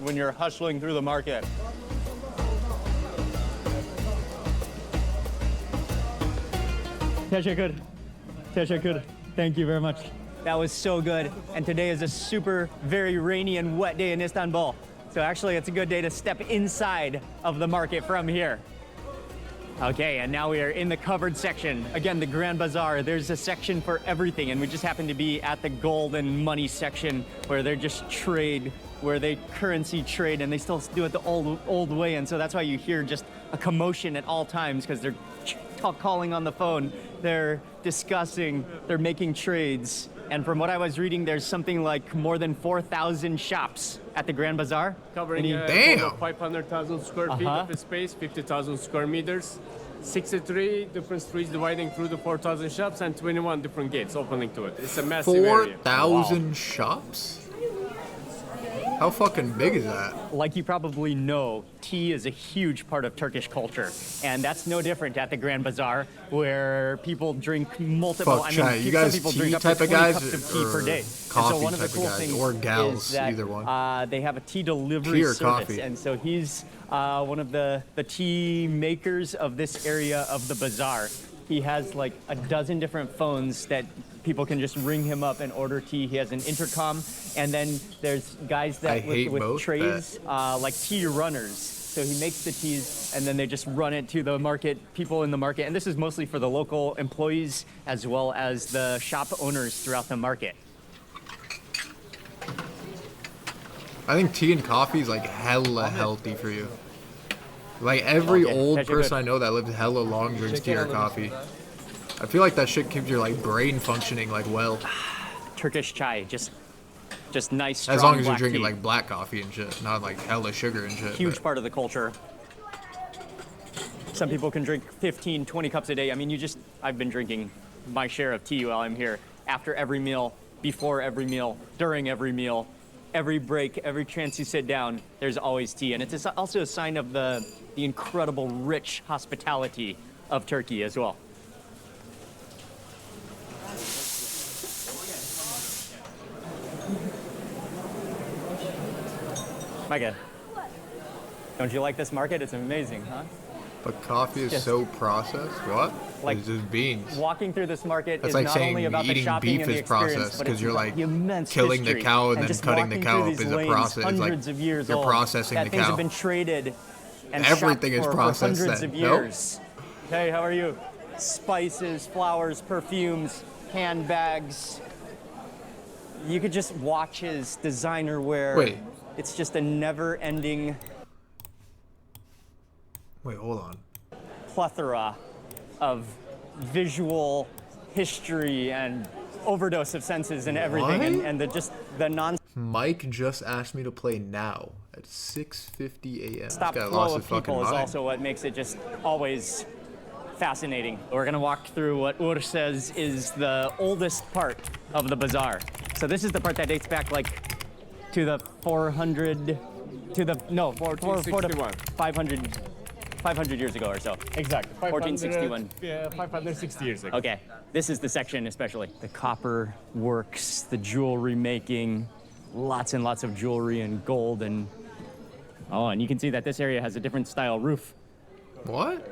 when you're hustling through the market. Teşekkür. Thank you very much. That was so good. And today is a super, very rainy and wet day in Istanbul. So actually, it's a good day to step inside of the market from here. Okay, and now we are in the covered section. Again, the Grand Bazaar, there's a section for everything, and we just happen to be at the gold and money section where they're just trade, where they currency trade, and they still do it the old way, and so that's why you hear just a commotion at all times, because they're calling on the phone, they're discussing, they're making trades. And from what I was reading, there's something like more than 4,000 shops at the Grand Bazaar. Covering 500,000 square feet of space, 50,000 square meters, 63 different streets dividing through the 4,000 shops, and 21 different gates opening to it. It's a massive area. 4,000 shops? How fucking big is that? Like you probably know, tea is a huge part of Turkish culture. And that's no different at the Grand Bazaar, where people drink multiple, Fuck, you guys some people tea drink up to type of 20 guys cups of tea per day. Coffee and so one of the type cool of guys, things or gals, is that either one. They have a tea delivery service. Coffee. And so he's one of the tea makers of this area of the bazaar. He has like a dozen different phones that people can just ring him up and order tea. He has an intercom, and then there's guys that with trays, like tea runners. So he makes the teas, and then they just run it to the market, people in the market. And this is mostly for the local employees as well as the shop owners throughout the market. I think tea and coffee is like hella healthy for you. Like every old person I know that lives hella long drinks tea or coffee. I feel like that shit keeps your like brain functioning like well. Turkish chai, just nice, strong as long as you're black drinking tea. like black coffee and shit, not like hella sugar and shit. Huge part of the culture. Some people can drink 15, 20 cups a day. I mean, I've been drinking my share of tea while I'm here. After every meal, before every meal, during every meal, every break, every chance you sit down, there's always tea. And it's also a sign of the incredible rich hospitality of Turkey as well. Micah, don't you like this market? It's amazing, huh? But coffee is so processed. What? Like it's just beans. Walking through this market That's is like not saying only about the eating shopping beef and the is experience, processed but because it's you're about like the immense killing the history. cow and then just cutting the walking cow through up these is a lanes, process. It's hundreds like of years you're old, processing that the things cow. have been traded and Everything shopped is for processed hundreds then. of years. Hey, how are you? Spices, flowers, perfumes, handbags. You could just watch his designer wear. Wait. It's just a never-ending Wait, hold on. plethora of visual history and overdose of senses and everything, and the Mike just asked me to play now at 6:50 a.m. stop flow of people is also what makes it just always fascinating. We're gonna walk through what Ur says is the oldest part of the bazaar. So this is the part that dates back like to the 500 years ago or so. Exactly. 1461. Yeah, 560 years ago. Okay, this is the section especially. The copper works, the jewelry making, lots and lots of jewelry and gold and you can see that this area has a different style roof. What?